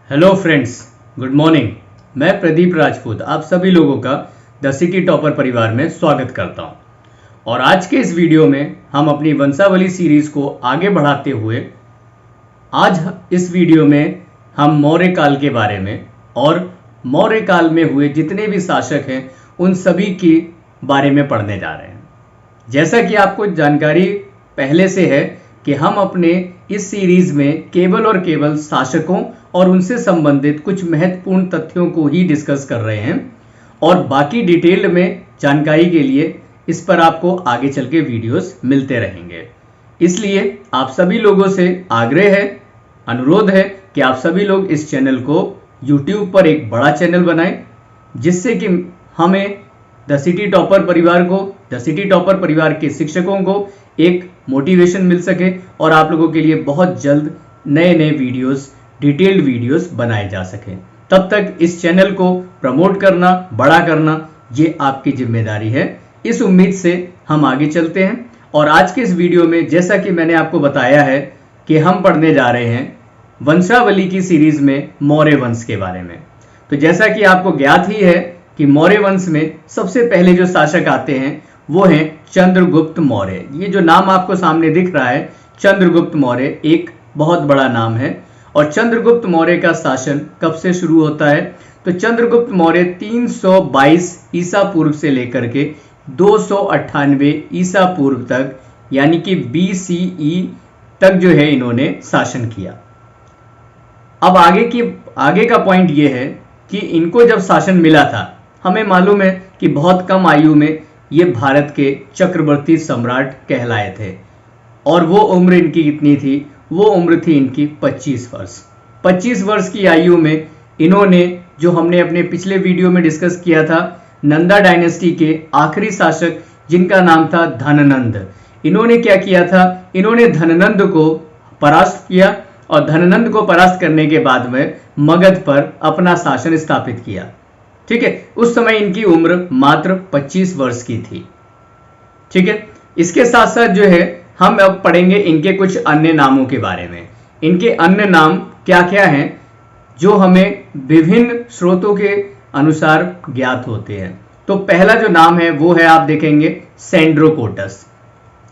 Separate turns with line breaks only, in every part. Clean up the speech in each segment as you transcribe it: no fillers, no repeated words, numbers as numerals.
Hello friends, good morning. मैं प्रदीप राजपूत आप सभी लोगों का द सिटी टॉपर परिवार में स्वागत करता हूं। और आज के इस वीडियो में हम अपनी वंशावली सीरीज को आगे बढ़ाते हुए आज इस वीडियो में हम मौर्य काल के बारे में और मौर्य काल में हुए जितने भी शासक हैं उन सभी के बारे में पढ़ने जा रहे हैं। जैसा कि आपको जानकारी पहले से है कि हम अपने इस सीरीज में केवल और केवल शासकों और उनसे संबंधित कुछ महत्वपूर्ण तथ्यों को ही डिस्कस कर रहे हैं और बाकी डिटेल में जानकारी के लिए इस पर आपको आगे चल के वीडियोस मिलते रहेंगे। इसलिए आप सभी लोगों से आग्रह है, अनुरोध है कि आप सभी लोग इस चैनल को YouTube पर एक बड़ा चैनल बनाएं, जिससे कि हमें द सिटी टॉपर परिवार को, द सिटी टॉपर परिवार के शिक्षकों को एक मोटिवेशन मिल सके और आप लोगों के लिए बहुत जल्द नए नए वीडियोस, डिटेल्ड वीडियोस बनाए जा सके। तब तक इस चैनल को प्रमोट करना, बड़ा करना, ये आपकी जिम्मेदारी है। इस उम्मीद से हम आगे चलते हैं और आज के इस वीडियो में जैसा कि मैंने आपको बताया है कि हम पढ़ने जा रहे हैं वंशावली की सीरीज में मौर्य वंश के बारे में। तो जैसा कि आपको ज्ञात ही है कि मौर्य वंश में सबसे पहले जो शासक आते हैं वो हैं चंद्रगुप्त मौर्य। ये जो नाम आपको सामने दिख रहा है चंद्रगुप्त मौर्य, एक बहुत बड़ा नाम है। और चंद्रगुप्त मौर्य का शासन कब से शुरू होता है? तो चंद्रगुप्त मौर्य 322 ईसा पूर्व से लेकर के 298 ईसा पूर्व तक, यानी कि BCE तक जो है इन्होंने शासन किया। अब आगे का पॉइंट ये है कि इनको जब शासन मिला था, हमें मालूम है कि बहुत कम आयु में ये भारत के चक्रवर्ती सम्राट कहलाए थे और वो उम्र इनकी कितनी थी? वो उम्र थी इनकी 25 वर्ष। 25 वर्ष की आयु में इन्होंने, जो हमने अपने पिछले वीडियो में डिस्कस किया था, नंदा डायनेस्टी के आखिरी शासक जिनका नाम था धननंद, इन्होंने क्या किया था? इन्होंने धननंद को परास्त किया और धननंद को परास्त करने के बाद में मगध पर अपना शासन स्थापित किया। ठीक है, उस समय इनकी उम्र मात्र 25 वर्ष की थी। ठीक है, इसके साथ साथ जो है हम अब पढ़ेंगे इनके कुछ अन्य नामों के बारे में। इनके अन्य नाम क्या क्या हैं जो हमें विभिन्न स्रोतों के अनुसार ज्ञात होते हैं। तो पहला जो नाम है वो है, आप देखेंगे, सेंड्रोकोटस।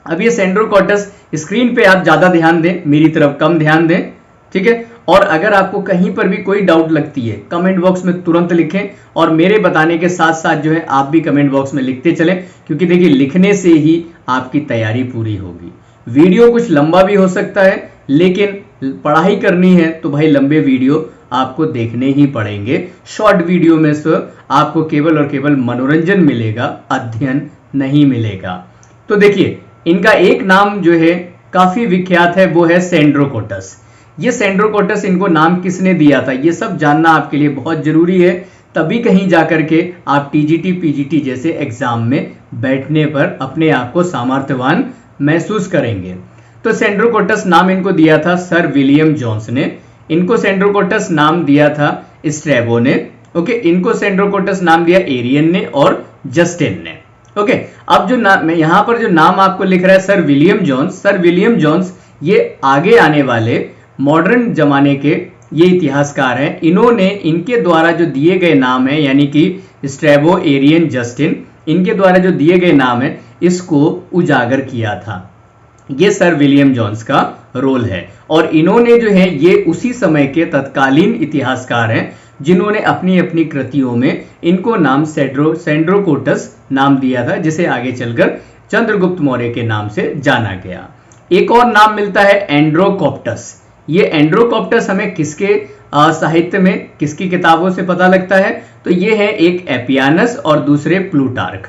अब ये सेंड्रोकोटस स्क्रीन पे आप ज्यादा ध्यान दें, मेरी तरफ कम ध्यान दें। ठीक है, और अगर आपको कहीं पर भी कोई डाउट लगती है कमेंट बॉक्स में तुरंत लिखें और मेरे बताने के साथ साथ जो है आप भी कमेंट बॉक्स में लिखते चलें, क्योंकि देखिए लिखने से ही आपकी तैयारी पूरी होगी। वीडियो कुछ लंबा भी हो सकता है, लेकिन पढ़ाई करनी है तो भाई लंबे वीडियो आपको देखने ही पड़ेंगे। शॉर्ट वीडियो में से आपको केवल और केवल मनोरंजन मिलेगा, अध्ययन नहीं मिलेगा। तो देखिए इनका एक नाम जो है काफी विख्यात है, वो है सेंड्रोकोटस। ये सेंड्रोकोटस, इनको नाम किसने दिया था, ये सब जानना आपके लिए बहुत जरूरी है। तभी कहीं जाकर के आप TGT PGT जैसे एग्जाम में बैठने पर अपने आप को सामर्थ्यवान महसूस करेंगे। तो सेंड्रोकोटस नाम इनको दिया था सर विलियम जोन्स ने। इनको सेंड्रोकोटस नाम दिया था स्ट्रैबो ने। ओके, इनको सेंड्रोकोटस नाम दिया एरियन ने और जस्टिन ने। ओके, अब जो नाम यहाँ पर जो नाम आपको लिख रहा है sir William Jones, sir William Jones ये आगे आने वाले मॉडर्न जमाने के ये इतिहासकार हैं। इन्होंने, इनके द्वारा जो दिए गए नाम है, यानी कि स्ट्रैबो, एरियन, जस्टिन, इनके द्वारा जो दिए गए नाम है, इसको उजागर किया था। ये सर विलियम जोन्स का रोल है और इन्होंने जो है ये उसी समय के तत्कालीन इतिहासकार हैं जिन्होंने अपनी अपनी कृतियों में इनको नाम सेंड्रोकोटस नाम दिया था, जिसे आगे चलकर चंद्रगुप्त मौर्य के नाम से जाना गया। एक और नाम मिलता है एंड्रोकोप्टस। ये एंड्रोकोप्टस हमें किसके साहित्य में, किसकी किताबों से पता लगता है? तो ये है एक एपियानस और दूसरे प्लूटार्क।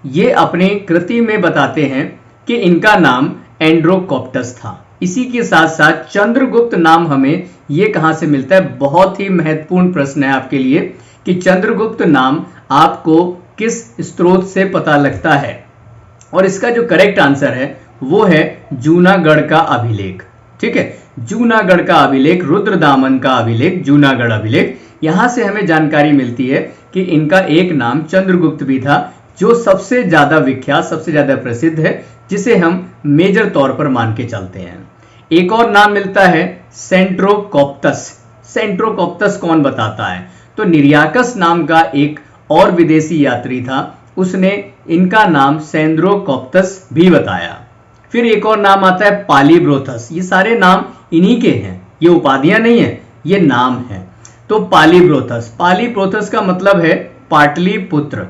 ये अपने कृति में बताते हैं कि इनका नाम एंड्रोकोप्टस था। इसी के साथ साथ चंद्रगुप्त नाम हमें ये कहां से मिलता है? बहुत ही महत्वपूर्ण प्रश्न है आपके लिए कि चंद्रगुप्त नाम आपको किस स्रोत से पता लगता है? और इसका जो करेक्ट आंसर है वो है जूनागढ़ का अभिलेख। ठीक है, जूनागढ़ का अभिलेख, रुद्रदामन का अभिलेख, जूनागढ़ अभिलेख, यहां से हमें जानकारी मिलती है कि इनका एक नाम चंद्रगुप्त भी था, जो सबसे ज्यादा विख्यात, सबसे ज्यादा प्रसिद्ध है, जिसे हम मेजर तौर पर मान के चलते हैं। एक और नाम मिलता है सेंट्रोकोप्टस। सेंट्रोकॉप्टस कौन बताता है? तो निरियाकस नाम का एक और विदेशी यात्री था, उसने इनका नाम सेंद्रोकॉप्टस भी बताया। फिर एक और नाम आता है पालीब्रोथस। ये सारे नाम इन्हीं के हैं, ये उपाधियां नहीं है, ये नाम है। तो पालीब्रोथस, पालीब्रोथस का मतलब है पाटलिपुत्र,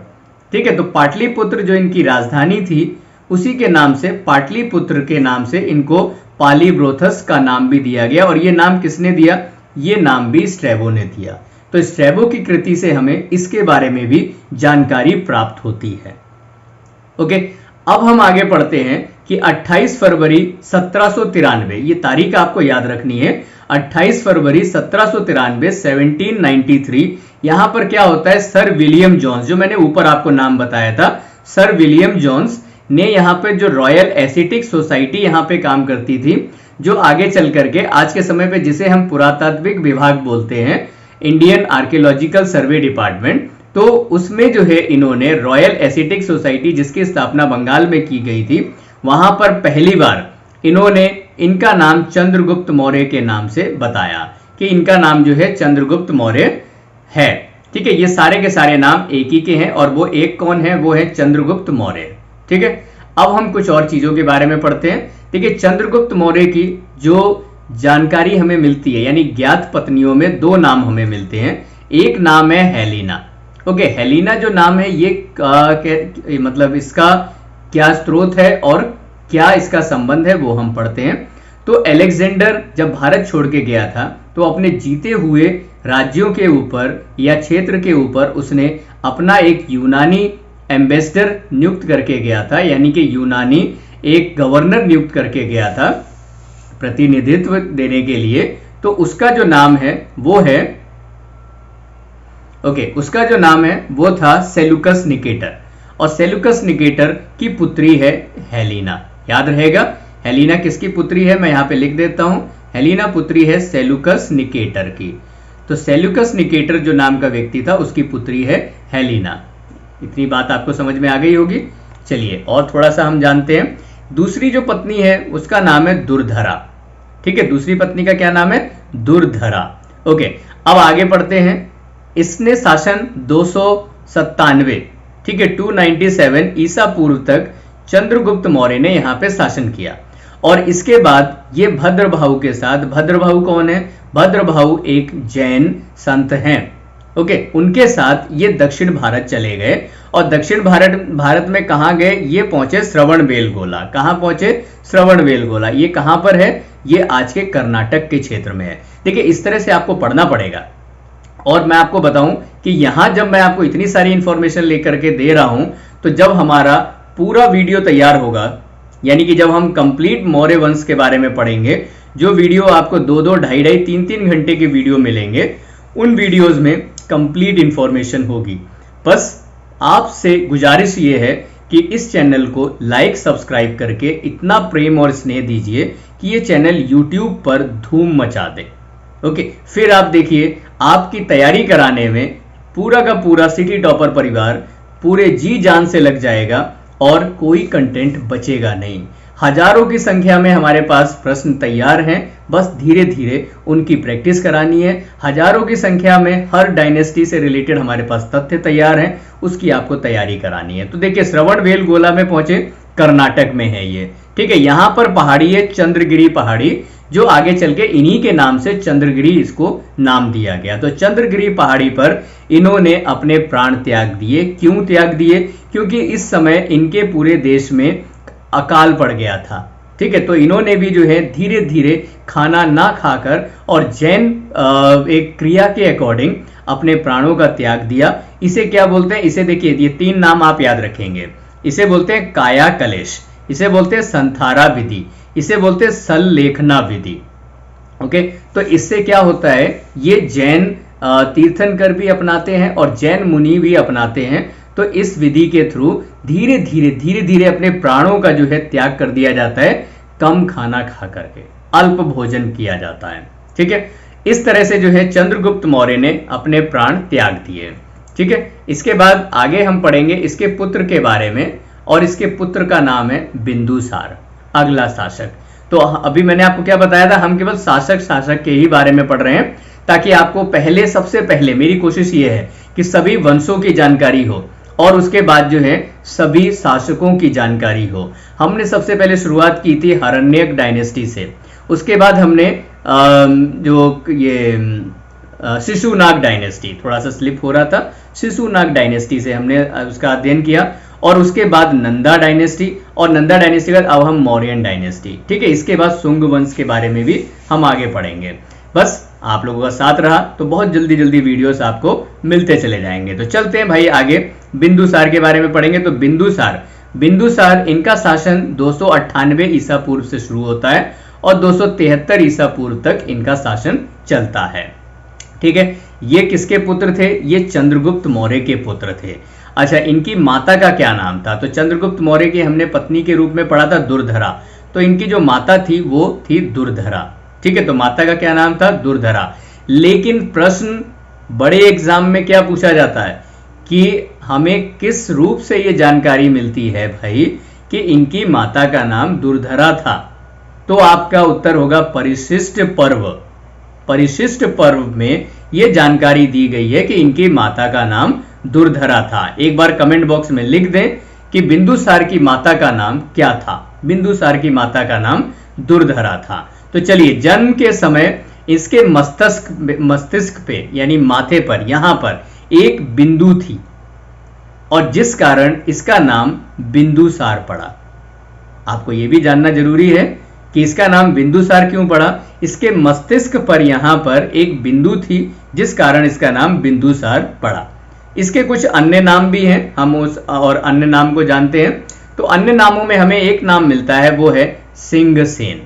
ठीक है। तो पाटलिपुत्र जो इनकी राजधानी थी, उसी के नाम से, पाटलिपुत्र के नाम से इनको पालीब्रोथस का नाम भी दिया गया। और ये नाम किसने दिया? ये नाम भी स्ट्रैबो ने दिया। तो स्ट्रैबो की कृति से हमें इसके बारे में भी जानकारी प्राप्त होती है। ओके, अब हम आगे पढ़ते हैं कि 28 फरवरी 1793, ये तारीख आपको याद रखनी है, 28 फरवरी 1793 1793, यहां पर क्या होता है, सर विलियम जोन्स, जो मैंने ऊपर आपको नाम बताया था, सर विलियम जोन्स ने यहाँ पे जो रॉयल एसिटिक सोसाइटी यहाँ पे काम करती थी, जो आगे चल करके आज के समय पे जिसे हम पुरातात्विक विभाग बोलते हैं, इंडियन आर्कियोलॉजिकल सर्वे डिपार्टमेंट, तो उसमें जो है इन्होंने रॉयल एसिटिक सोसाइटी, जिसकी स्थापना बंगाल में की गई थी, वहां पर पहली बार इन्होंने इनका नाम चंद्रगुप्त मौर्य के नाम से बताया कि इनका नाम जो है चंद्रगुप्त मौर्य है, ठीक है। ये सारे के सारे नाम एक ही के हैं और वो एक कौन है, वो है चंद्रगुप्त मौर्य, ठीक है। अब हम कुछ और चीजों के बारे में पढ़ते हैं। देखिए, चंद्रगुप्त मौर्य की जो जानकारी हमें मिलती है, यानी ज्ञात पत्नियों में दो नाम हमें मिलते हैं। एक नाम है हेलिना। ओके, हेलिना जो नाम है ये मतलब इसका क्या स्रोत है और क्या इसका संबंध है, वो हम पढ़ते हैं। तो अलेक्जेंडर जब भारत छोड़ के गया था, तो अपने जीते हुए राज्यों के ऊपर या क्षेत्र के ऊपर उसने अपना एक यूनानी एम्बेसडर नियुक्त करके गया था, यानी कि यूनानी एक गवर्नर नियुक्त करके गया था प्रतिनिधित्व देने के लिए। तो उसका जो नाम है वो है, उसका जो नाम है वो था सेलुकस निकेटर, और सेलुकस निकेटर की पुत्री है हेलिना। याद रहेगा, हेलिना किसकी पुत्री है, मैं यहां पे लिख देता हूं, हेलिना पुत्री है सेलुकस निकेटर की। तो सेलुकस निकेटर जो नाम का व्यक्ति था, उसकी पुत्री है हेलिना। इतनी बात आपको समझ में आ गई होगी। चलिए और थोड़ा सा हम जानते हैं। दूसरी जो पत्नी है उसका नाम है दुर्धरा, ठीक है। दूसरी पत्नी का क्या नाम है, दुर्धरा। ओके, अब आगे पढ़ते हैं। इसने शासन 297, ठीक है, 297 ईसा पूर्व तक चंद्रगुप्त मौर्य ने यहां पे शासन किया। और इसके बाद ये भद्रभाहु के साथ, भद्रभाहु कौन है, भद्रभाहु एक जैन संत हैं, ओके, उनके साथ ये दक्षिण भारत चले गए। और दक्षिण भारत में कहां गए, ये पहुंचे श्रवणबेलगोला। कहां पहुंचे, श्रवणबेलगोला। ये कहां पर है, ये आज के कर्नाटक के क्षेत्र में है। देखिए, इस तरह से आपको पढ़ना पड़ेगा। और मैं आपको बताऊं कि यहां जब मैं आपको इतनी सारी इंफॉर्मेशन लेकर के दे रहा हूं, तो जब हमारा पूरा वीडियो तैयार होगा, यानी कि जब हम कंप्लीट मौर्य वंश के बारे में पढ़ेंगे, जो वीडियो आपको 2-2, 2.5-2, 3-3 घंटे के वीडियो मिलेंगे, उन वीडियोस में कंप्लीट इंफॉर्मेशन होगी। बस आपसे गुजारिश ये है कि इस चैनल को लाइक सब्सक्राइब करके इतना प्रेम और स्नेह दीजिए कि ये चैनल यूट्यूब पर धूम मचा दे। ओके, फिर आप देखिए, आपकी तैयारी कराने में पूरा का पूरा सिटी टॉपर परिवार पूरे जी जान से लग जाएगा और कोई कंटेंट बचेगा नहीं। हजारों की संख्या में हमारे पास प्रश्न तैयार हैं, बस धीरे धीरे उनकी प्रैक्टिस करानी है। हजारों की संख्या में हर डायनेस्टी से रिलेटेड हमारे पास तथ्य तैयार हैं, उसकी आपको तैयारी करानी है। तो देखिए, श्रवणबेलगोला में पहुंचे, कर्नाटक में है ये, ठीक है। यहां पर पहाड़ी है चंद्रगिरी पहाड़ी, जो आगे चल के इन्हीं के नाम से चंद्रगिरी इसको नाम दिया गया। तो चंद्रगिरी पहाड़ी पर इन्होंने अपने प्राण त्याग दिए। क्यों त्याग दिए, क्योंकि इस समय इनके पूरे देश में अकाल पड़ गया था, ठीक है। तो इन्होंने भी जो है धीरे धीरे खाना ना खाकर और जैन एक क्रिया के अकॉर्डिंग अपने प्राणों का त्याग दिया। इसे क्या बोलते हैं, इसे देखिए, ये 3 नाम आप याद रखेंगे। इसे बोलते हैं काया कलेश, इसे बोलते हैं संथारा विधि, इसे बोलते हैं सल्लेखना विधि। ओके, तो इससे क्या होता है, ये जैन तीर्थंकर भी अपनाते हैं और जैन मुनि भी अपनाते हैं। तो इस विधि के थ्रू धीरे धीरे अपने प्राणों का जो है त्याग कर दिया जाता है, कम खाना खा करके अल्प भोजन किया जाता है, ठीक है। इस तरह से जो है चंद्रगुप्त मौर्य ने अपने प्राण त्याग दिए, ठीक है। इसके बाद आगे हम पढ़ेंगे इसके पुत्र के बारे में, और इसके पुत्र का नाम है बिंदुसार, अगला शासक। तो अभी मैंने आपको क्या बताया था, हम केवल शासक के ही बारे में पढ़ रहे हैं। ताकि आपको पहले, सबसे पहले मेरी कोशिश ये है कि सभी वंशों की जानकारी हो और उसके बाद जो है सभी शासकों की जानकारी हो। हमने सबसे पहले शुरुआत की थी हरण्यक डायनेस्टी से, उसके बाद हमने जो ये शिशुनाग डायनेस्टी, थोड़ा सा स्लिप हो रहा था, शिशुनाग डायनेस्टी से हमने उसका अध्ययन किया, और उसके बाद नंदा डायनेस्टी, और नंदा डायनेस्टी के बाद अब हम मौर्यन डायनेस्टी। ठीक है, इसके बाद शुंग वंश के बारे में भी हम आगे पढ़ेंगे। बस आप लोगों का साथ रहा तो बहुत जल्दी जल्दी वीडियोस आपको मिलते चले जाएंगे। तो चलते हैं भाई आगे, बिंदुसार के बारे में पढ़ेंगे। तो बिंदुसार इनका शासन 298 ईसा पूर्व से शुरू होता है और 273 ईसा पूर्व तक इनका शासन चलता है। ठीक है, ये किसके पुत्र थे? ये चंद्रगुप्त मौर्य के पुत्र थे। अच्छा, इनकी माता का क्या नाम था? तो चंद्रगुप्त मौर्य की हमने पत्नी के रूप में पढ़ा था दुर्धरा, तो इनकी जो माता थी वो थी दुर्धरा। ठीक है, तो माता का क्या नाम था? दुर्धरा। लेकिन प्रश्न बड़े एग्जाम में क्या पूछा जाता है कि हमें किस रूप से ये जानकारी मिलती है भाई कि इनकी माता का नाम दुर्धरा था? तो आपका उत्तर होगा परिशिष्ट पर्व। परिशिष्ट पर्व में यह जानकारी दी गई है कि इनकी माता का नाम दुर्धरा था। एक बार कमेंट बॉक्स में लिख दें कि बिंदुसार की माता का नाम क्या था। बिंदुसार की माता का नाम दुर्धरा था। तो चलिए, जन्म के समय इसके मस्तिष्क पे यानी माथे पर, यहां पर एक बिंदु थी और जिस कारण इसका नाम बिंदुसार पड़ा। आपको यह भी जानना जरूरी है कि इसका नाम बिंदुसार क्यों पड़ा। इसके मस्तिष्क पर यहां पर एक बिंदु थी जिस कारण इसका नाम बिंदुसार पड़ा। इसके कुछ अन्य नाम भी हैं, हम उस और अन्य नाम को जानते हैं। तो अन्य नामों में हमें एक नाम मिलता है, वो है सिंहसेन,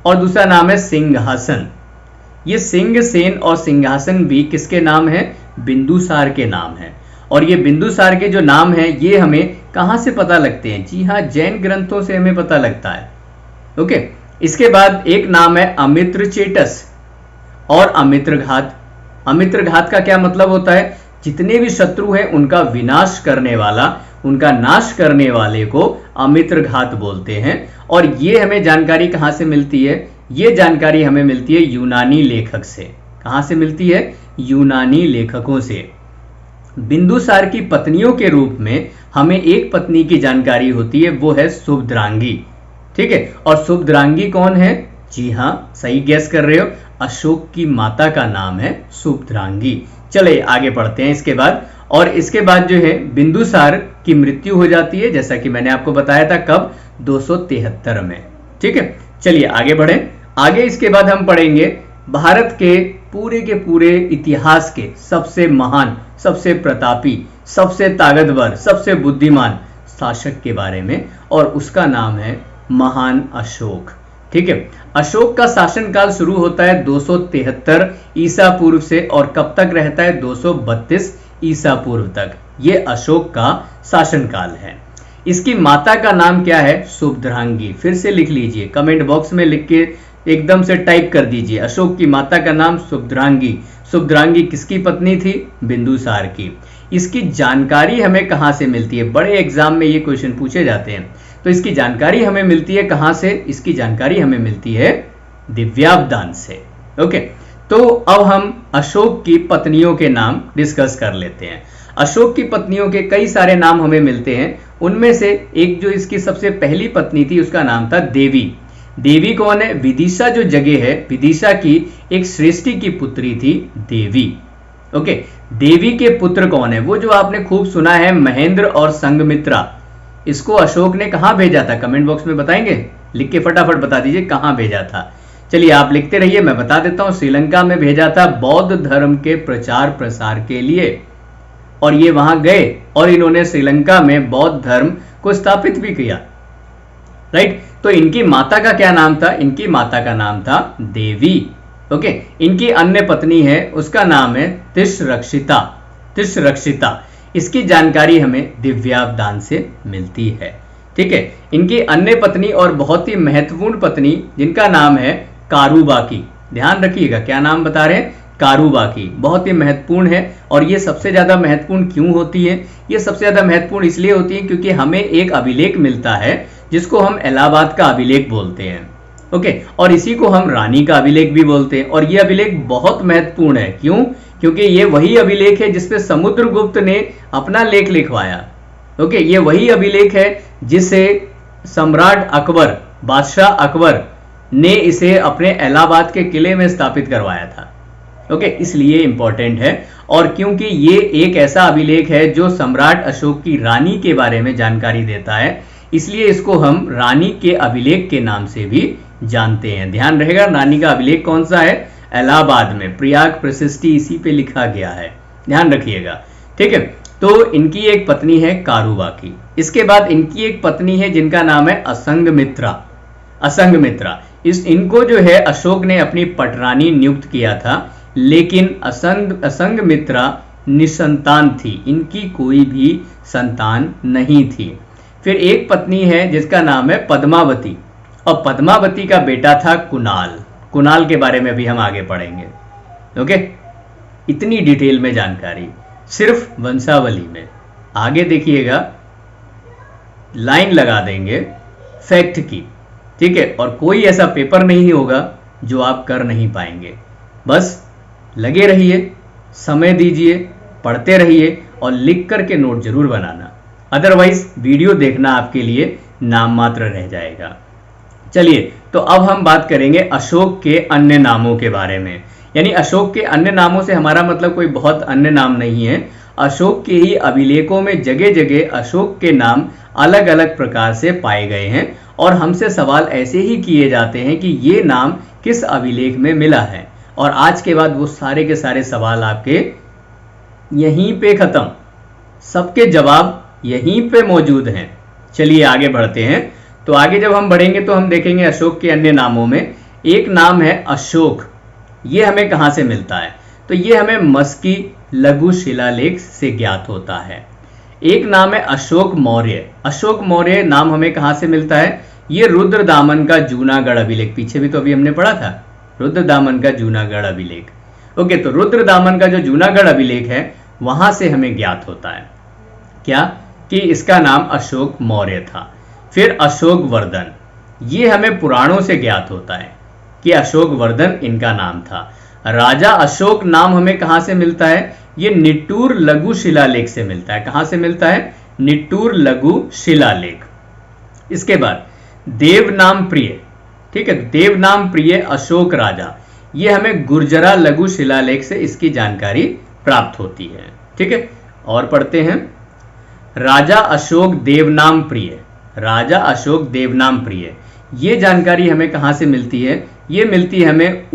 और दूसरा नाम है सिंहासन। ये सिंहसेन और सिंहासन भी किसके नाम है? बिंदुसार के नाम है। और ये बिंदुसार के जो नाम है ये हमें कहां से पता लगते हैं? जी हाँ, जैन ग्रंथों से हमें पता लगता है। ओके, इसके बाद एक नाम है अमित्रचेटस और अमित्रघात। अमित्रघात का क्या मतलब होता है? जितने भी शत्रु हैं उनका विनाश करने वाला, उनका नाश करने वाले को अमित्रघात बोलते हैं। और ये हमें जानकारी कहां से मिलती है? ये जानकारी हमें मिलती है यूनानी लेखक से। कहां से मिलती है? यूनानी लेखकों से। बिंदुसार की पत्नियों के रूप में हमें एक पत्नी की जानकारी होती है, वो है सुभद्रांगी। ठीक है, और सुभद्रांगी कौन है? जी हां, सही गैस कर रहे हो, अशोक की माता का नाम है सुभद्रांगी। चले आगे पढ़ते हैं इसके बाद। और इसके बाद जो है बिंदुसार की मृत्यु हो जाती है, जैसा कि मैंने आपको बताया था, कब? 273 में। ठीक है, चलिए आगे बढ़ें। आगे इसके बाद हम पढ़ेंगे भारत के पूरे इतिहास के सबसे महान, सबसे प्रतापी, सबसे ताकतवर, सबसे बुद्धिमान शासक के बारे में, और उसका नाम है महान अशोक। ठीक है, अशोक का शासनकाल शुरू होता है 273 ईसा पूर्व से और कब तक रहता है? 232 ईसा पूर्व तक। ये अशोक का शासनकाल है। इसकी माता का नाम क्या है? सुभद्रांगी। फिर से लिख लीजिए, कमेंट बॉक्स में लिख के एकदम से टाइप कर दीजिए, अशोक की माता का नाम सुभद्रांगी। सुभद्रांगी किसकी पत्नी थी? बिंदुसार की। इसकी जानकारी हमें कहां से मिलती है? बड़े एग्जाम में ये क्वेश्चन पूछे जाते हैं। तो इसकी जानकारी हमें मिलती है कहां से? इसकी जानकारी हमें मिलती है दिव्यावदान से। ओके, तो अब हम अशोक की पत्नियों के नाम डिस्कस कर लेते हैं। अशोक की पत्नियों के कई सारे नाम हमें मिलते हैं। उनमें से एक जो इसकी सबसे पहली पत्नी थी उसका नाम था देवी। देवी कौन है? विदिशा जो जगह है, विदिशा की एक श्रेष्ठी की पुत्री थी देवी। ओके, देवी के पुत्र कौन है? वो जो आपने खूब सुना है, महेंद्र और संघमित्रा। इसको अशोक ने कहां भेजा था? कमेंट बॉक्स में बताएंगे, लिख के फटाफट बता दीजिए कहां भेजा था। चलिए आप लिखते रहिए, मैं बता देता हूं। श्रीलंका में भेजा था बौद्ध धर्म के प्रचार प्रसार के लिए, और ये वहां गए और इन्होंने श्रीलंका में बौद्ध धर्म को स्थापित भी किया। राइट, तो इनकी माता का क्या नाम था? इनकी माता का नाम था देवी। ओके, इनकी अन्य पत्नी है, उसका नाम है तिश्रक्षिता। तिश्रक्षिता, इसकी जानकारी हमें दिव्यावदान से मिलती है। ठीक है, इनकी अन्य पत्नी और बहुत ही महत्वपूर्ण पत्नी जिनका नाम है कारूबाकी। ध्यान रखिएगा, क्या नाम बता रहे हैं? कारूबाकी। बहुत ही महत्वपूर्ण है। और ये सबसे ज्यादा महत्वपूर्ण क्यों होती है? ये सबसे ज्यादा महत्वपूर्ण इसलिए होती है क्योंकि हमें एक अभिलेख मिलता है जिसको हम इलाहाबाद का अभिलेख बोलते हैं। ओके, और इसी को हम रानी का अभिलेख भी बोलते हैं। और यह अभिलेख बहुत महत्वपूर्ण है। क्यों? क्योंकि ये वही अभिलेख है जिसपे समुद्रगुप्त ने अपना लेख लिखवाया। ओके, ये वही अभिलेख है जिसे सम्राट अकबर, बादशाह अकबर ने इसे अपने इलाहाबाद के किले में स्थापित करवाया था। ओके, इसलिए इंपॉर्टेंट है। और क्योंकि ये एक ऐसा अभिलेख है जो सम्राट अशोक की रानी के बारे में जानकारी देता है, इसलिए इसको हम रानी के अभिलेख के नाम से भी जानते हैं। ध्यान रहेगा, रानी का अभिलेख कौन सा है? इलाहाबाद में, प्रयाग प्रशिष्टि इसी पे लिखा गया है, ध्यान रखिएगा। ठीक है, तो इनकी एक पत्नी है कारूबाकी। इसके बाद इनकी एक पत्नी है जिनका नाम है असंगमित्रा। असंगमित्रा, इनको जो है अशोक ने अपनी पटरानी नियुक्त किया था, लेकिन असंगमित्रा निसंतान थी, इनकी कोई भी संतान नहीं थी। फिर एक पत्नी है जिसका नाम है पद्मावती, और पद्मावती का बेटा था कुणाल। कुणाल के बारे में भी हम आगे पढ़ेंगे। ओके, इतनी डिटेल में जानकारी सिर्फ वंशावली में। आगे देखिएगा, लाइन लगा देंगे फैक्ट की। ठीक है, और कोई ऐसा पेपर नहीं होगा जो आप कर नहीं पाएंगे। बस लगे रहिए, समय दीजिए, पढ़ते रहिए और लिख करके नोट जरूर बनाना, अदरवाइज वीडियो देखना आपके लिए नाम मात्र रह जाएगा। चलिए, तो अब हम बात करेंगे अशोक के अन्य नामों के बारे में। यानी अशोक के अन्य नामों से हमारा मतलब कोई बहुत अन्य नाम नहीं है। अशोक के ही अभिलेखों में जगह जगह अशोक के नाम अलग अलग प्रकार से पाए गए हैं, और हमसे सवाल ऐसे ही किए जाते हैं कि ये नाम किस अभिलेख में मिला है। और आज के बाद वो सारे के सारे सवाल आपके यहीं पे खत्म, सबके जवाब यहीं पे मौजूद हैं। चलिए आगे बढ़ते हैं। तो आगे जब हम बढ़ेंगे तो हम देखेंगे अशोक के अन्य नामों में एक नाम है अशोक। ये हमें कहां से मिलता है? तो ये हमें मस्की लघु शिलालेख से ज्ञात होता है। एक नाम है अशोक मौर्य। अशोक मौर्य नाम हमें कहां से मिलता है? ये रुद्रदामन का जूनागढ़ अभिलेख, पीछे भी तो अभी हमने पढ़ा था, रुद्रदामन का जूनागढ़ अभिलेख। ओके, तो रुद्रदामन का जो जूनागढ़ अभिलेख है वहां से हमें ज्ञात होता है क्या कि इसका नाम अशोक मौर्य था। फिर अशोक वर्धन, ये हमें पुराणों से ज्ञात होता है कि अशोक वर्धन इनका नाम था। राजा अशोक नाम हमें कहां से मिलता है? ये निट्टूर लघु शिलालेख से मिलता है। कहां से मिलता है? निट्टूर लघु शिलालेख। इसके बाद देवनाम प्रिय, ठीक है, देवनाम प्रिय अशोक राजा, ये हमें गुर्जरा लघु शिलालेख से इसकी जानकारी प्राप्त होती है। ठीक है, और पढ़ते हैं राजा अशोक देवनाम प्रिय। राजा अशोक देवनाम प्रिय, ये जानकारी हमें कहां से मिलती है? ये मिलती है हमें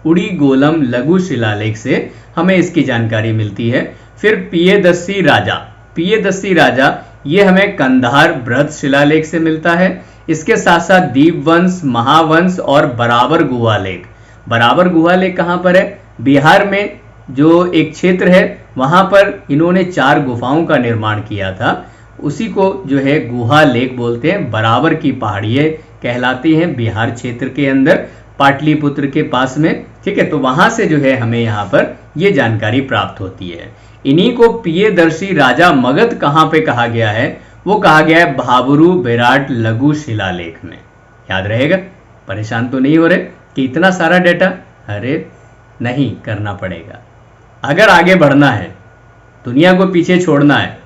उड़ीगोलम लघु शिलालेख से हमें इसकी जानकारी मिलती है। फिर पियदस्सी राजा, पियदस्सी राजा ये हमें कंधार बृहद शिलालेख से मिलता है। इसके साथ साथ दीपवंश, महावंश और बराबर गुहा लेख। बराबर गुहा लेख कहां पर है? बिहार में जो एक क्षेत्र है वहां पर इन्होंने 4 गुफाओं का निर्माण किया था, उसी को जो है गुहा लेख बोलते हैं। बराबर की पहाड़ियां कहलाती हैं बिहार क्षेत्र के अंदर, पाटलिपुत्र के पास में। ठीक है, तो वहां से जो है हमें यहाँ पर ये जानकारी प्राप्त होती है। इन्हीं को पियदर्शी राजा मगध कहाँ पे कहा गया है? वो कहा गया है भाबरू विराट लघु शिलालेख में। याद रहेगा? परेशान तो नहीं हो रहे कि इतना सारा डेटा? अरे नहीं, करना पड़ेगा। अगर आगे बढ़ना है, दुनिया को पीछे छोड़ना है,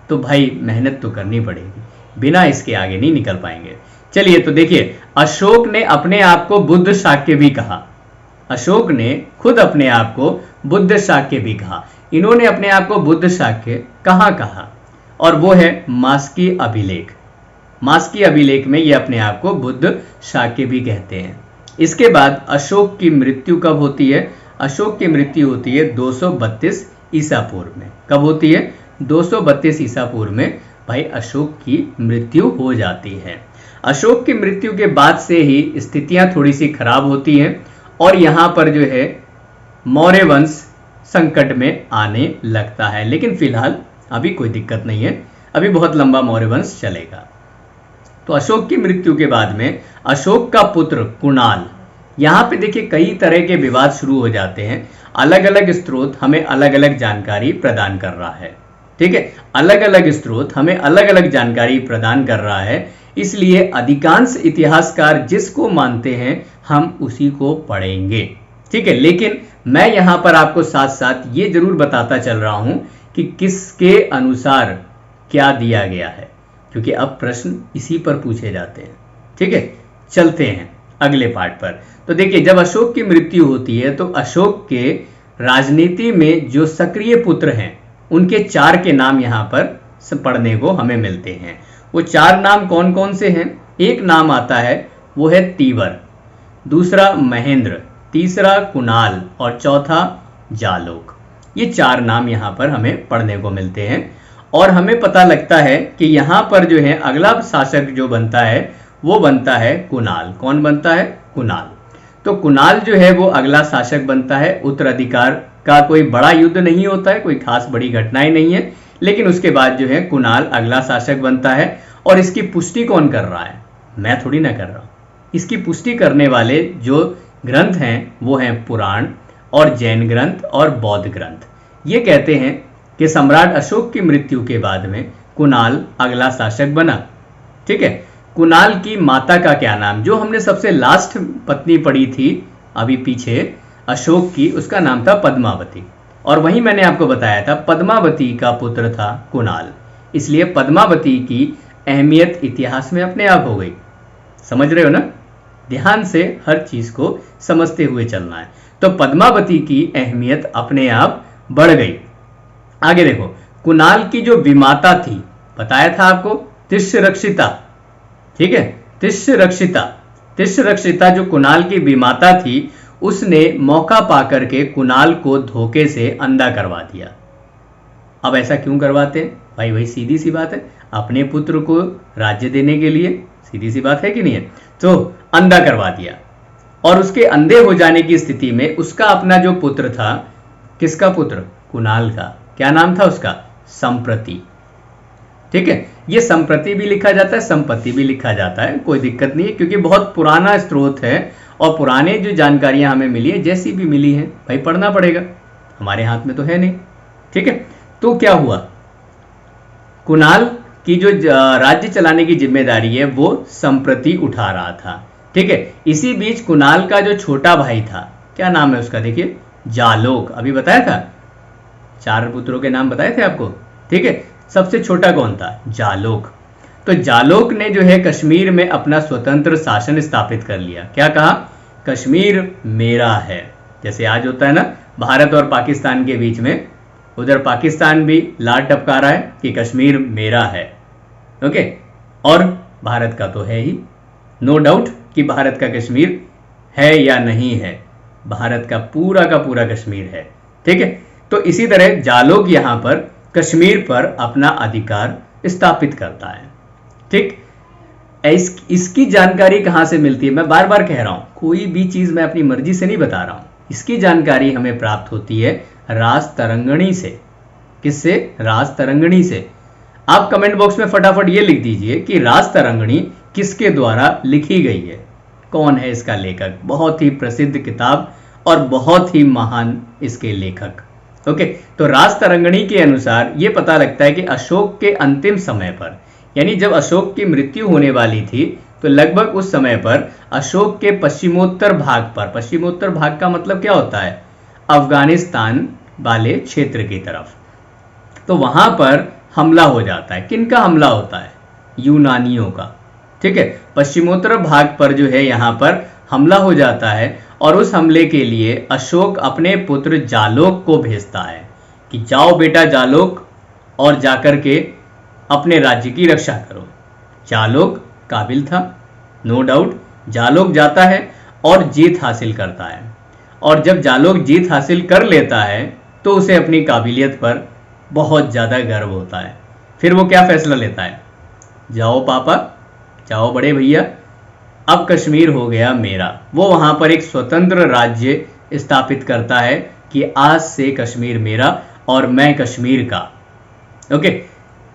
तो भाई मेहनत तो करनी पड़ेगी, बिना इसके आगे नहीं निकल पाएंगे। चलिए, तो देखिए, अशोक ने अपने आप को बुद्ध शाक्य भी कहा। अशोक ने खुद अपने आप को बुद्ध शाक्य भी कहा। इन्होंने अपने आप को बुद्ध शाक्य कहाँ कहा? और वो है मास्की अभिलेख। मास्की अभिलेख में ये अपने आप को बुद्ध शाक्य भी कहते हैं। इसके बाद अशोक की मृत्यु कब होती है? अशोक की मृत्यु होती है 232 ईसा पूर्व में। कब होती है? 232 ईसा पूर्व में भाई अशोक की मृत्यु हो जाती है। अशोक की मृत्यु के बाद से ही स्थितियां थोड़ी सी खराब होती हैं और यहाँ पर जो है मौर्य वंश संकट में आने लगता है। लेकिन फिलहाल अभी कोई दिक्कत नहीं है, अभी बहुत लंबा मौर्य वंश चलेगा। तो अशोक की मृत्यु के बाद में अशोक का पुत्र कुणाल, यहाँ पे देखिए कई तरह के विवाद शुरू हो जाते हैं। अलग अलग स्रोत हमें अलग अलग जानकारी प्रदान कर रहा है। ठीक है, अलग अलग स्रोत हमें अलग अलग जानकारी प्रदान कर रहा है। इसलिए अधिकांश इतिहासकार जिसको मानते हैं हम उसी को पढ़ेंगे। ठीक है, लेकिन मैं यहां पर आपको साथ साथ ये जरूर बताता चल रहा हूं कि किसके अनुसार क्या दिया गया है, क्योंकि अब प्रश्न इसी पर पूछे जाते हैं। ठीक है, चलते हैं अगले पार्ट पर। तो देखिए, जब अशोक की मृत्यु होती है तो अशोक के राजनीति में जो सक्रिय पुत्र हैं उनके 4 के नाम यहां पर पढ़ने को हमें मिलते हैं। वो 4 नाम कौन कौन से हैं? एक नाम आता है वो है तीवर, दूसरा महेंद्र, तीसरा कुणाल और चौथा जालोक। ये 4 नाम यहां पर हमें पढ़ने को मिलते हैं और हमें पता लगता है कि यहां पर जो है अगला शासक जो बनता है वो बनता है कुणाल। कौन बनता है? कुणाल। तो कुणाल जो है वो अगला शासक बनता है। उत्तराधिकार का कोई बड़ा युद्ध नहीं होता है, कोई खास बड़ी घटनाएं नहीं है, लेकिन उसके बाद जो है कुणाल अगला शासक बनता है। और इसकी पुष्टि कौन कर रहा है? मैं थोड़ी ना कर रहा हूं। इसकी पुष्टि करने वाले जो ग्रंथ हैं वो हैं पुराण और जैन ग्रंथ और बौद्ध ग्रंथ। ये कहते हैं कि सम्राट अशोक की मृत्यु के बाद में कुणाल अगला शासक बना। ठीक है, कुणाल की माता का क्या नाम, जो हमने सबसे लास्ट पत्नी पढ़ी थी अभी पीछे अशोक की, उसका नाम था पद्मावती। और वहीं मैंने आपको बताया था पद्मावती का पुत्र था कुणाल, इसलिए पद्मावती की अहमियत इतिहास में अपने आप हो गई। समझ रहे हो ना? ध्यान से हर चीज को समझते हुए चलना है। तो पद्मावती की अहमियत अपने आप बढ़ गई। आगे देखो, कुणाल की जो विमाता थी, बताया था आपको, तिष्यरक्षिता। ठीक है, तिष्यरक्षिता जो कुणाल की विमाता थी, उसने मौका पाकर के कुणाल को धोखे से अंधा करवा दिया। अब ऐसा क्यों करवाते हैं भाई? वही सीधी सी बात है, अपने पुत्र को राज्य देने के लिए। सीधी सी बात है कि नहीं है? तो अंधा करवा दिया और उसके अंधे हो जाने की स्थिति में उसका अपना जो पुत्र था, किसका पुत्र? कुणाल का। क्या नाम था उसका? संप्रति। ठीक है, ये संप्रति भी लिखा जाता है, संपत्ति भी लिखा जाता है, कोई दिक्कत नहीं है, क्योंकि बहुत पुराना स्रोत है और पुराने जो जानकारियां हमें मिली है, जैसी भी मिली है भाई पढ़ना पड़ेगा, हमारे हाथ में तो है नहीं। ठीक है, तो क्या हुआ, कुणाल की जो राज्य चलाने की जिम्मेदारी है वो संप्रति उठा रहा था। ठीक है, इसी बीच कुणाल का जो छोटा भाई था, क्या नाम है उसका? देखिए, जालोक। अभी बताया था, 4 पुत्रों के नाम बताए थे आपको। ठीक है, सबसे छोटा कौन था? जालोक। तो जालोक ने जो है कश्मीर में अपना स्वतंत्र शासन स्थापित कर लिया। क्या कहा? कश्मीर मेरा है। जैसे आज होता है ना भारत और पाकिस्तान के बीच में, उधर पाकिस्तान भी लात टपका रहा है कि कश्मीर मेरा है। ओके, और भारत का तो है ही, नो डाउट कि भारत का कश्मीर है या नहीं है, भारत का पूरा कश्मीर है। ठीक है, तो इसी तरह जालोक यहां पर कश्मीर पर अपना अधिकार स्थापित करता है। ठीक, इसकी जानकारी कहां से मिलती है? मैं बार बार कह रहा हूं, कोई भी चीज मैं अपनी मर्जी से नहीं बता रहा हूं। इसकी जानकारी हमें प्राप्त होती है राजतरंगिणी से। किससे? राजतरंगिणी से। आप कमेंट बॉक्स में फटाफट ये लिख दीजिए कि राजतरंगिणी किसके द्वारा लिखी गई है, कौन है इसका लेखक। बहुत ही प्रसिद्ध किताब और बहुत ही महान इसके लेखक। ओके, तो राजतरंगिणी के अनुसार यह पता लगता है कि अशोक के अंतिम समय पर, यानी जब अशोक की मृत्यु होने वाली थी, तो लगभग उस समय पर अशोक के पश्चिमोत्तर भाग पर, पश्चिमोत्तर भाग का मतलब क्या होता है? अफगानिस्तान वाले क्षेत्र की तरफ, तो वहां पर हमला हो जाता है। किनका हमला होता है? यूनानियों का। ठीक है, पश्चिमोत्तर भाग पर जो है यहां पर हमला हो जाता है और उस हमले के लिए अशोक अपने पुत्र जालोक को भेजता है कि जाओ बेटा जालोक और जाकर के अपने राज्य की रक्षा करो। जालोक काबिल था, नो डाउट। जालोक जाता है और जीत हासिल करता है, और जब जालोक जीत हासिल कर लेता है तो उसे अपनी काबिलियत पर बहुत ज़्यादा गर्व होता है। फिर वो क्या फैसला लेता है? जाओ पापा, जाओ बड़े भैया, अब कश्मीर हो गया मेरा। वो वहां पर एक स्वतंत्र राज्य स्थापित करता है कि आज से कश्मीर मेरा और मैं कश्मीर का। ओके,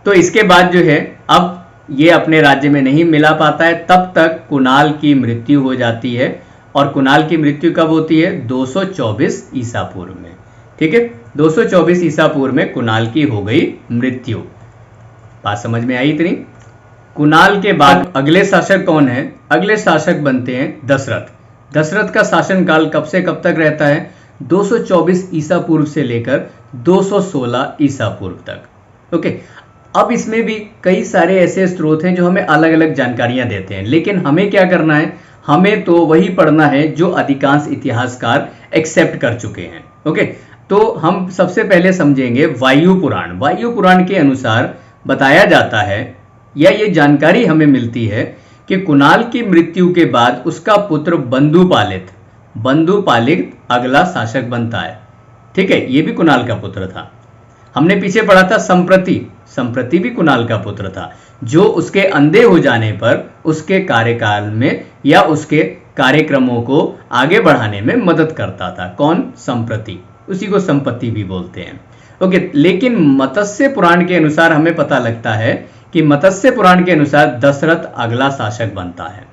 तो इसके बाद जो है अब ये अपने राज्य में नहीं मिला पाता है, तब तक कुणाल की मृत्यु हो जाती है। और कुणाल की मृत्यु कब होती है? 224 ईसा पूर्व में। ठीक है, 224 ईसा पूर्व में कुणाल की हो गई मृत्यु। बात समझ में आई इतनी? कुणाल के बाद अगले शासक कौन है? अगले शासक बनते हैं दशरथ। दशरथ का शासनकाल कब से कब तक रहता है? 224 ईसा पूर्व से लेकर 216 ईसा पूर्व तक। ओके, अब इसमें भी कई सारे ऐसे स्रोत हैं जो हमें अलग अलग जानकारियां देते हैं, लेकिन हमें क्या करना है? हमें तो वही पढ़ना है जो अधिकांश इतिहासकार एक्सेप्ट कर चुके हैं। ओके, तो हम सबसे पहले समझेंगे वायु पुराण। वायु पुराण के अनुसार बताया जाता है या ये जानकारी हमें मिलती है कि कुणाल की मृत्यु के बाद उसका पुत्र बंधुपालित अगला शासक बनता है। ठीक है, ये भी कुणाल का पुत्र था। हमने पीछे पढ़ा था संप्रति भी कुणाल का पुत्र था, जो उसके अंधे हो जाने पर उसके कार्यकाल में या उसके कार्यक्रमों को आगे बढ़ाने में मदद करता था। कौन? संप्रति, उसी को संपत्ति भी बोलते हैं। ओके, लेकिन मत्स्य पुराण के अनुसार हमें पता लगता है कि मत्स्य पुराण के अनुसार दशरथ अगला शासक बनता है।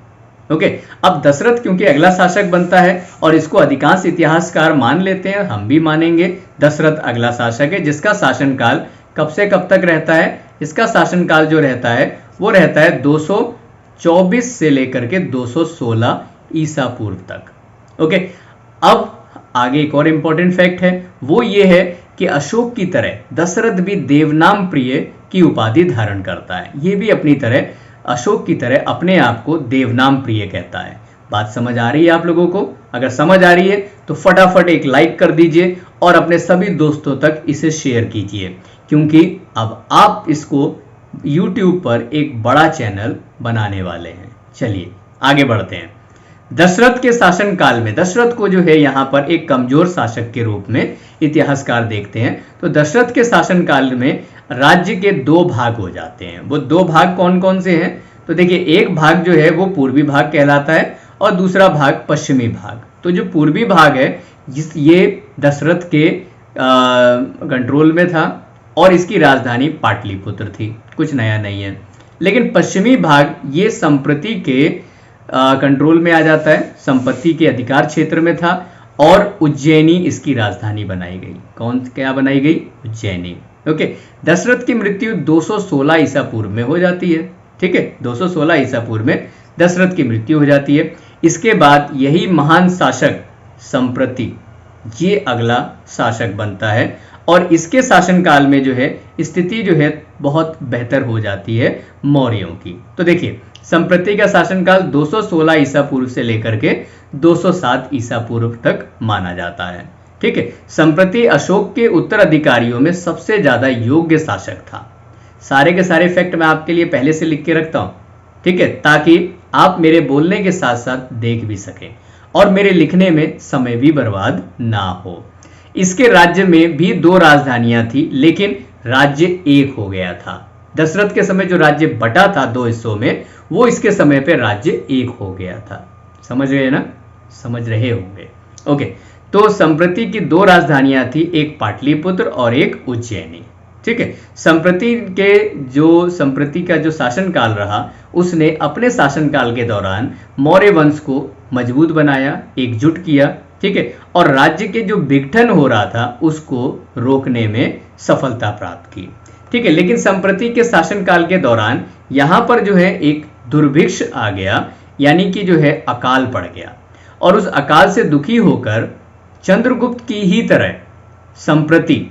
ओके, अब दशरथ क्योंकि अगला शासक बनता है और इसको अधिकांश इतिहासकार मान लेते हैं, हम भी मानेंगे, दशरथ अगला शासक है जिसका शासनकाल कब से कब तक रहता है? इसका शासनकाल जो रहता है वो रहता है 224 से लेकर के 216 ईसा पूर्व तक। ओके, अब आगे एक और इंपॉर्टेंट फैक्ट है, वो ये है कि अशोक की तरह दशरथ भी देवनाम प्रिय की उपाधि धारण करता है। ये भी अपनी तरह अशोक की तरह अपने आप को देवनाम प्रिय कहता है। बात समझ आ रही है आप लोगों को? अगर समझ आ रही है तो फटाफट एक लाइक कर दीजिए और अपने सभी दोस्तों तक इसे शेयर कीजिए, क्योंकि अब आप इसको YouTube पर एक बड़ा चैनल बनाने वाले हैं। चलिए आगे बढ़ते हैं। दशरथ के शासनकाल में दशरथ को जो है यहाँ पर एक कमजोर शासक के रूप में इतिहासकार देखते हैं। तो दशरथ के शासनकाल में राज्य के दो भाग हो जाते हैं। वो दो भाग कौन कौन से हैं? तो देखिए, एक भाग जो है वो पूर्वी भाग कहलाता है और दूसरा भाग पश्चिमी भाग। तो जो पूर्वी भाग है ये दशरथ के कंट्रोल में था और इसकी राजधानी पाटलिपुत्र थी, कुछ नया नहीं है। लेकिन पश्चिमी भाग ये संप्रति के कंट्रोल में आ जाता है, संपत्ति के अधिकार क्षेत्र में था और उज्जैनी इसकी राजधानी बनाई गई। कौन क्या बनाई गई? उज्जैनी। ओके, दशरथ की मृत्यु 216 ईसा पूर्व में हो जाती है। ठीक है, 216 ईसा पूर्व में दशरथ की मृत्यु हो जाती है। इसके बाद यही महान शासक संप्रति ये अगला शासक बनता है और इसके शासनकाल में जो है स्थिति जो है बहुत बेहतर हो जाती है मौर्यों की। तो देखिए, संप्रति का शासनकाल 216 ईसा पूर्व से लेकर के 207 ईसा पूर्व तक माना जाता है। ठीक है, संप्रति अशोक के उत्तराधिकारियों में सबसे ज्यादा योग्य शासक था। सारे के सारे फैक्ट मैं आपके लिए पहले से लिख के रखता हूं, ठीक है, ताकि आप मेरे बोलने के साथ साथ देख भी सकें और मेरे लिखने में समय भी बर्बाद ना हो। इसके राज्य में भी दो राजधानियां थी, लेकिन राज्य एक हो गया था। दशरथ के समय जो राज्य बटा था दो हिस्सों में, वो इसके समय पे राज्य एक हो गया था। समझ रहे हैं ना? समझ रहे होंगे। ओके, तो संप्रति की दो राजधानियां थी, एक पाटलिपुत्र और एक उज्जैनी। ठीक है, संप्रति का जो शासनकाल रहा उसने अपने शासनकाल के दौरान मौर्य वंश को मजबूत बनाया, एकजुट किया। ठीक है, और राज्य के जो विघटन हो रहा था उसको रोकने में सफलता प्राप्त की। ठीक है, लेकिन संप्रति के शासनकाल के दौरान यहाँ पर जो है एक दुर्भिक्ष आ गया, यानी कि जो है अकाल पड़ गया और उस अकाल से दुखी होकर चंद्रगुप्त की ही तरह संप्रति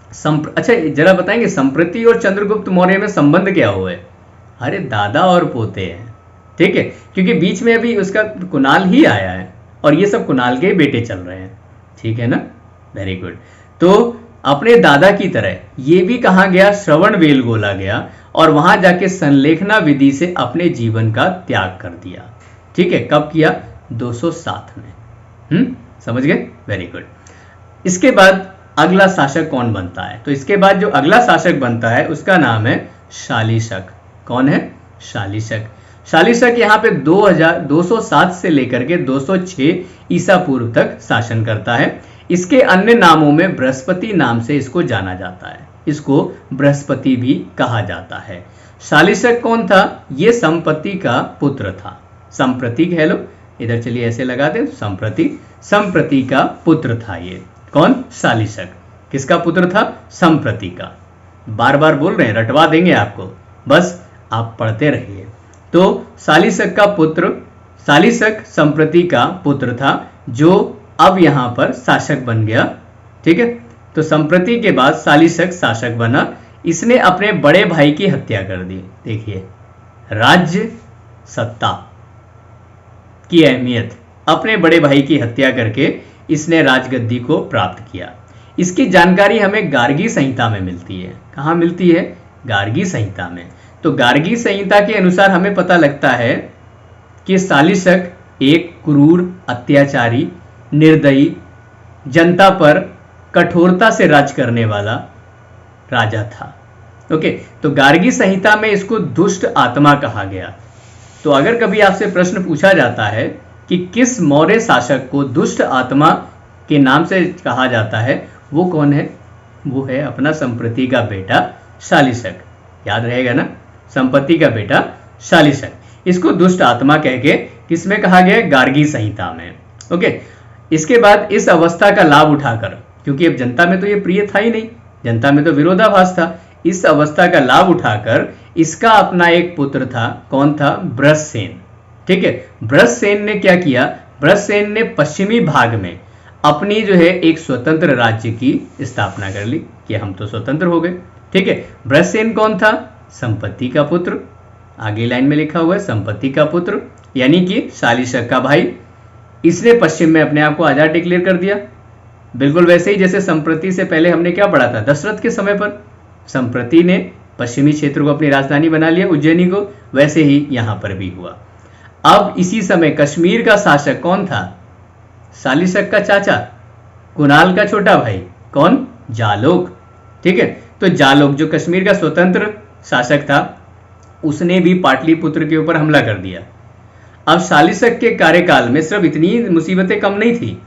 अच्छा जरा बताएंगे संप्रति और चंद्रगुप्त मौर्य में संबंध क्या हुआ है? अरे दादा और पोते हैं। ठीक है, क्योंकि बीच में अभी उसका कुणाल ही आया है और ये सब कुणाल के बेटे चल रहे हैं। ठीक है ना? Very good. तो अपने दादा की तरह ये भी कहा गया, श्रवण बेलगोला गया और वहां जाके संलेखना विधि से अपने जीवन का त्याग कर दिया। ठीक है, कब किया? 207 में। समझ गए? Very good. इसके बाद अगला शासक कौन बनता है? तो इसके बाद जो अगला शासक बनता है उसका नाम है शालिशक। कौन है? शालिशक। शालिशक यहाँ पे 207 से लेकर के 206 ईसा पूर्व तक शासन करता है। इसके अन्य नामों में बृहस्पति नाम से इसको जाना जाता है, इसको बृहस्पति भी कहा जाता है। शालिशक कौन था? ये संपत्ति का पुत्र था। संप्रति कह लो, इधर चलिए ऐसे लगा दे, संप्रति का पुत्र था ये। कौन? शालिशक। किसका पुत्र था? संप्रति का। बार बार बोल रहे हैं, रटवा देंगे आपको, बस आप पढ़ते रहिए। तो सालिशक का पुत्र, सालिशक संप्रति का पुत्र था जो अब यहाँ पर शासक बन गया। ठीक है, तो संप्रति के बाद सालिशक शासक बना। इसने अपने बड़े भाई की हत्या कर दी। देखिए राज्य सत्ता की अहमियत, अपने बड़े भाई की हत्या करके इसने राजगद्दी को प्राप्त किया। इसकी जानकारी हमें गार्गी संहिता में मिलती है। कहाँ मिलती है? गार्गी संहिता में। तो गार्गी संहिता के अनुसार हमें पता लगता है कि सालिशक एक क्रूर, अत्याचारी, निर्दयी, जनता पर कठोरता से राज करने वाला राजा था। ओके, तो गार्गी संहिता में इसको दुष्ट आत्मा कहा गया। तो अगर कभी आपसे प्रश्न पूछा जाता है कि किस मौर्य शासक को दुष्ट आत्मा के नाम से कहा जाता है, वो कौन है? वो है अपना संप्रति का बेटा शालिशक। याद रहेगा ना, संपत्ति का बेटा शालिशक। इसको दुष्ट आत्मा कह के किसमें कहा गया? गार्गी संहिता में। ओके, इसके बाद इस अवस्था का लाभ उठाकर, क्योंकि अब जनता में तो ये प्रिय था ही नहीं, जनता में तो विरोधाभास था, इस अवस्था का लाभ उठाकर इसका अपना एक पुत्र था। कौन था? ब्रजसेन। ठीक है, ब्रजसेन ने क्या किया? ब्रजसेन ने पश्चिमी भाग में अपनी जो है एक स्वतंत्र राज्य की स्थापना कर ली कि हम तो स्वतंत्र हो गए। ठीक है, ब्रजसेन कौन था? संपत्ति का पुत्र। आगे लाइन में लिखा हुआ है संपत्ति का पुत्र, यानी कि शालिशक का भाई। इसने पश्चिम में अपने आप को आजाद डिक्लेयर कर दिया। बिल्कुल वैसे ही जैसे संप्रति से पहले हमने क्या पढ़ा था, दशरथ के समय पर संप्रति ने पश्चिमी क्षेत्र को अपनी राजधानी बना लिया, उज्जैनी को, वैसे ही यहां पर भी हुआ। अब इसी समय कश्मीर का शासक कौन था? शालिशक का चाचा, कुणाल का छोटा भाई। कौन? जालोक। ठीक है, तो जालोक जो कश्मीर का स्वतंत्र शासक था, उसने भी पाटलिपुत्र के ऊपर हमला कर दिया। अब शालिशक के कार्यकाल में सिर्फ इतनी मुसीबतें कम नहीं थी।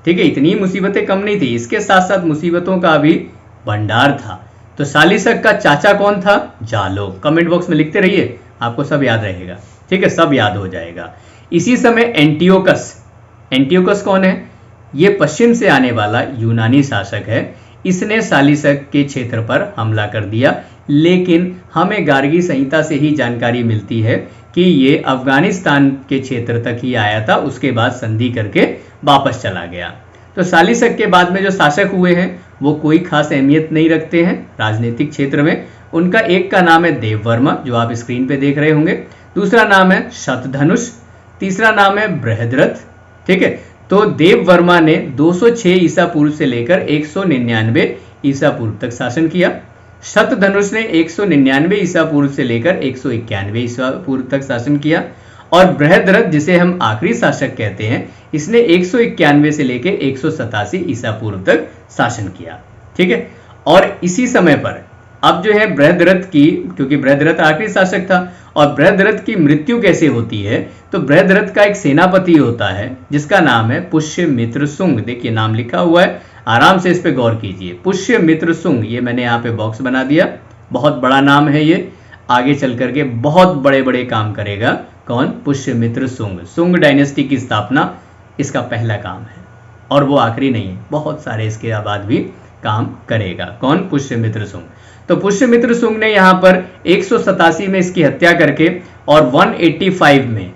ठीक है, इतनी मुसीबतें कम नहीं थी, इसके साथ साथ मुसीबतों का भी भंडार था। तो शालिशक का चाचा कौन था? जालोक। कमेंट बॉक्स में लिखते रहिए, आपको सब याद रहेगा। ठीक है, सब याद हो जाएगा। इसी समय एंटियोकस, एंटियोकस कौन है? ये पश्चिम से आने वाला यूनानी शासक है। इसने शालिशक के क्षेत्र पर हमला कर दिया, लेकिन हमें गार्गी संहिता से ही जानकारी मिलती है कि ये अफगानिस्तान के क्षेत्र तक ही आया था, उसके बाद संधि करके वापस चला गया। तो शालिशक के बाद में जो शासक हुए हैं वो कोई खास अहमियत नहीं रखते हैं राजनीतिक क्षेत्र में। उनका एक का नाम है देववर्मा, जो आप स्क्रीन पे देख रहे होंगे। दूसरा नाम है शतधनुष। तीसरा नाम है बृहद्रथ। ठीक है, तो देववर्मा ने 206 ईसा पूर्व से लेकर 199 ईसा पूर्व तक शासन किया। शतधनुष ने 199 ईसा पूर्व से लेकर 191 ईसा पूर्व तक शासन किया। और बृहद्रथ, जिसे हम आखिरी शासक कहते हैं, इसने 191 से लेकर 187 ईसा पूर्व तक शासन किया। ठीक है, और इसी समय पर अब जो है बृहद्रथ की, क्योंकि बृहद्रथ आखिरी शासक था, और बृहद्रथ की मृत्यु कैसे होती है? तो बृहद्रथ का एक सेनापति होता है जिसका नाम है पुष्यमित्र शुंग। देखिए नाम लिखा हुआ है, आराम से इस पे गौर कीजिए। पुष्यमित्र शुंग, ये मैंने यहाँ पे बॉक्स बना दिया। बहुत बड़ा नाम है ये, आगे चल करके बहुत बड़े बड़े काम करेगा। कौन? पुष्यमित्र शुंग। शुंग डायनेस्टी की स्थापना इसका पहला काम है, और वो आखिरी नहीं है, बहुत सारे इसके बाद भी काम करेगा। कौन? पुष्यमित्र शुंग। तो पुष्यमित्र शुंग ने यहाँ पर 187 में इसकी हत्या करके और 185 में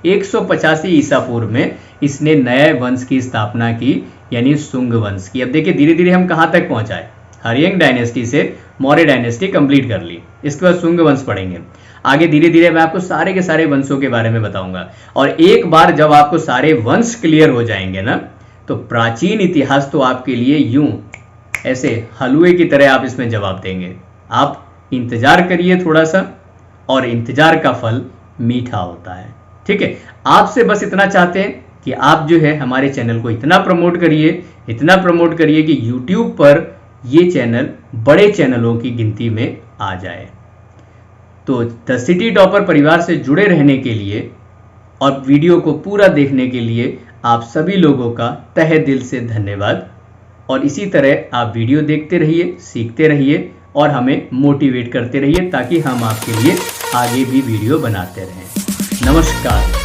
185 ईसा पूर्व में इसने नए वंश की स्थापना की, यानी शुंग वंश की। अब देखिए धीरे धीरे हम कहाँ तक पहुंचाए। हर्यंग डायनेस्टी से मौर्य डायनेस्टी कंप्लीट कर ली, इसके बाद शुंग वंश पढ़ेंगे। आगे धीरे धीरे मैं आपको सारे के सारे वंशों के बारे में बताऊंगा। और एक बार जब आपको सारे वंश क्लियर हो जाएंगे ना, तो प्राचीन इतिहास तो आपके लिए यूं ऐसे हलवे की तरह आप इसमें जवाब देंगे। आप इंतजार करिए थोड़ा सा, और इंतजार का फल मीठा होता है। ठीक है, आपसे बस इतना चाहते हैं कि आप जो है हमारे चैनल को इतना प्रमोट करिए, इतना प्रमोट करिए कि YouTube पर ये चैनल बड़े चैनलों की गिनती में आ जाए। तो द सिटी टॉपर परिवार से जुड़े रहने के लिए और वीडियो को पूरा देखने के लिए आप सभी लोगों का तहे दिल से धन्यवाद। और इसी तरह आप वीडियो देखते रहिए, सीखते रहिए और हमें मोटिवेट करते रहिए, ताकि हम आपके लिए आगे भी वीडियो बनाते रहें। नमस्कार।